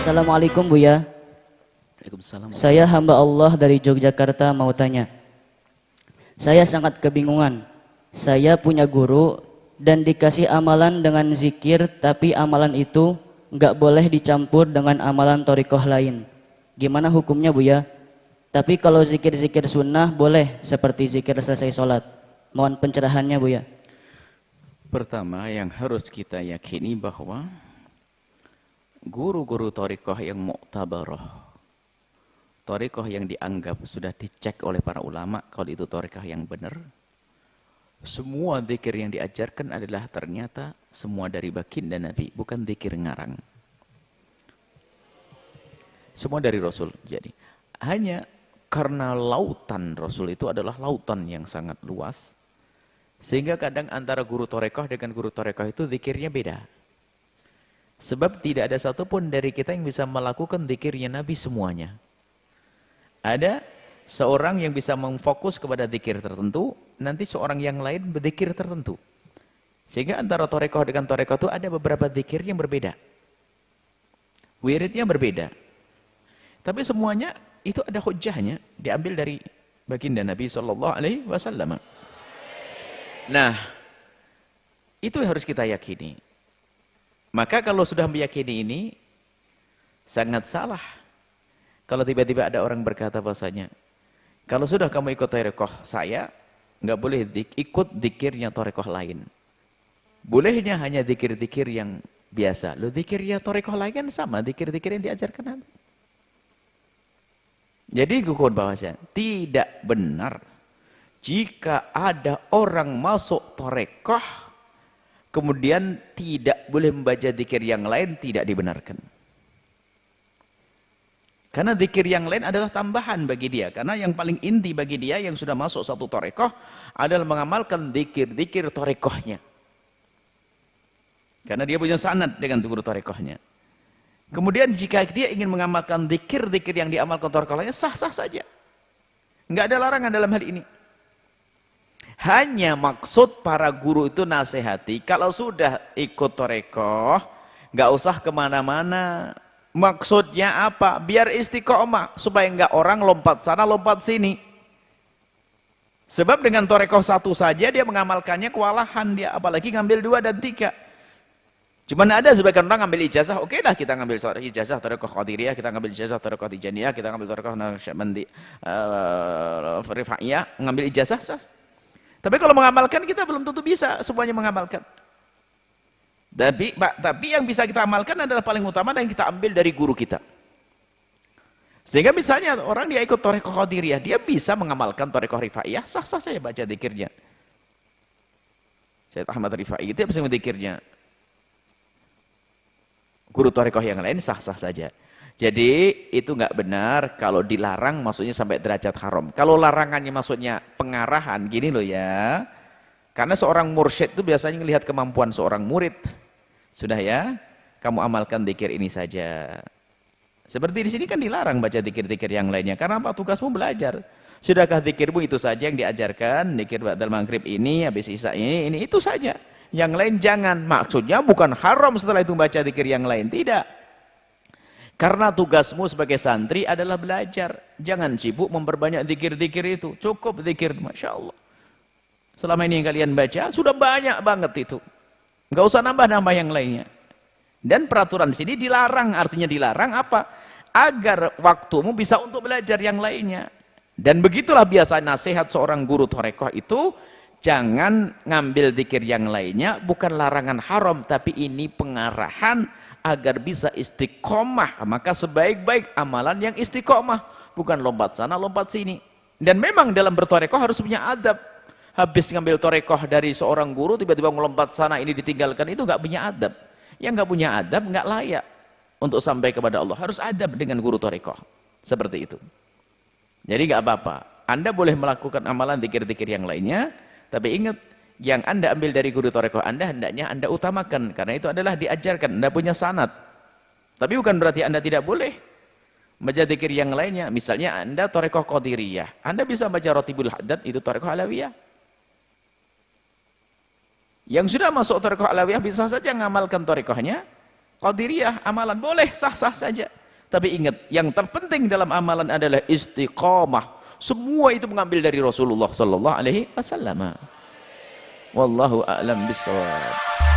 Assalamualaikum Buya. Waalaikumsalam. Saya hamba Allah dari Yogyakarta mau tanya. Saya sangat kebingungan. Saya punya guru dan dikasih amalan dengan zikir, tapi amalan itu nggak boleh dicampur dengan amalan thariqah lain. Gimana hukumnya Buya? Tapi kalau zikir-zikir sunnah boleh, seperti zikir selesai sholat. Mohon pencerahannya Buya. Pertama yang harus kita yakini bahwa guru-guru thariqah yang mu'tabarah, thariqah yang dianggap sudah dicek oleh para ulama kalau itu thariqah yang benar, semua zikir yang diajarkan adalah ternyata semua dari baginda Nabi, bukan zikir ngarang. Semua dari Rasul. Jadi hanya karena lautan Rasul itu adalah lautan yang sangat luas, sehingga kadang antara guru thariqah dengan guru thariqah itu zikirnya beda. Sebab tidak ada satupun dari kita yang bisa melakukan zikirnya Nabi semuanya. Ada seorang yang bisa memfokus kepada zikir tertentu, nanti seorang yang lain berzikir tertentu. Sehingga antara thariqah dengan thariqah itu ada beberapa zikir yang berbeda. Wiridnya berbeda. Tapi semuanya itu ada hujjahnya, diambil dari baginda Nabi SAW. Nah, itu yang harus kita yakini. Maka kalau sudah meyakini ini, sangat salah kalau tiba-tiba ada orang berkata bahasanya, kalau sudah kamu ikut thariqah saya, nggak boleh ikut zikirnya thariqah lain. Bolehnya hanya zikir-zikir yang biasa. Loh, zikirnya thariqah lain kan sama, zikir-zikir yang diajarkan Nabi. Jadi gugur bahwasanya tidak benar jika ada orang masuk thariqah kemudian tidak boleh membaca zikir yang lain, tidak dibenarkan. Karena zikir yang lain adalah tambahan bagi dia. Karena yang paling inti bagi dia yang sudah masuk satu thariqah adalah mengamalkan zikir-zikir thariqahnya. Karena dia punya sanad dengan guru thariqahnya. Kemudian jika dia ingin mengamalkan zikir-zikir yang diamalkan thariqah lainnya, sah-sah saja. Enggak ada larangan dalam hal ini. Hanya maksud para guru itu nasihati, kalau sudah ikut thariqah, nggak usah kemana-mana. Maksudnya apa? Biar istiqomah, supaya nggak orang lompat sana, lompat sini. Sebab dengan thariqah satu saja dia mengamalkannya kewalahan dia, apalagi ngambil 2 dan 3. Cuman ada sebagian orang ngambil ijazah, oke lah kita ngambil ijazah thariqah Qadiriyah, kita ngambil ijazah thariqah Tijaniyah, kita ngambil thariqah Naqsyabandi, Rifaiyah, ngambil ijazah sah. Tapi kalau mengamalkan kita belum tentu bisa semuanya mengamalkan. Tapi yang bisa kita amalkan adalah paling utama dan kita ambil dari guru kita. Sehingga misalnya orang dia ikut thariqah Qadiriyah, dia bisa mengamalkan thariqah Rifaiyah, sah-sah saja baca zikirnya. Sayyid Ahmad Rifai itu bisa zikirnya. Guru thariqah yang lain sah-sah saja. Jadi itu nggak benar kalau dilarang maksudnya sampai derajat haram. Kalau larangannya maksudnya pengarahan, gini loh ya. Karena seorang mursyid itu biasanya melihat kemampuan seorang murid. Sudah ya, kamu amalkan zikir ini saja. Seperti di sini kan dilarang baca zikir-zikir yang lainnya. Karena apa? Tugasmu belajar. Sudahkah zikirmu itu saja yang diajarkan? Zikir ba'dal maghrib ini, habis isya ini itu saja. Yang lain jangan. Maksudnya bukan haram setelah itu baca zikir yang lain. Tidak. Karena tugasmu sebagai santri adalah belajar. Jangan sibuk memperbanyak zikir-zikir itu. Cukup zikir, Masya Allah. Selama ini yang kalian baca, sudah banyak banget itu. Nggak usah nambah-nambah yang lainnya. Dan peraturan di sini dilarang. Artinya dilarang apa? Agar waktumu bisa untuk belajar yang lainnya. Dan begitulah biasa nasihat seorang guru thariqah itu. Jangan ngambil zikir yang lainnya. Bukan larangan haram, tapi ini pengarahan agar bisa istiqomah. Maka sebaik-baik amalan yang istiqomah, bukan lompat sana lompat sini. Dan memang dalam berthariqah harus punya adab. Habis ngambil thariqah dari seorang guru tiba-tiba melompat sana, ini ditinggalkan, itu nggak punya adab. Yang nggak punya adab nggak layak untuk sampai kepada Allah. Harus adab dengan guru thariqah seperti itu. Jadi nggak apa-apa, Anda boleh melakukan amalan zikir-zikir yang lainnya, tapi ingat, yang Anda ambil dari guru thariqah Anda, hendaknya Anda utamakan. Karena itu adalah diajarkan, Anda punya sanad. Tapi bukan berarti Anda tidak boleh baca zikir yang lainnya. Misalnya Anda thariqah Qadiriyah, Anda bisa baca Ratibul Haddad, itu thariqah Alawiyah. Yang sudah masuk thariqah Alawiyah bisa saja mengamalkan thariqahnya Qadiriyah amalan boleh sah-sah saja. Tapi ingat, yang terpenting dalam amalan adalah istiqamah. Semua itu mengambil dari Rasulullah sallallahu alaihi wasallam. Wallahu a'lam bishawab.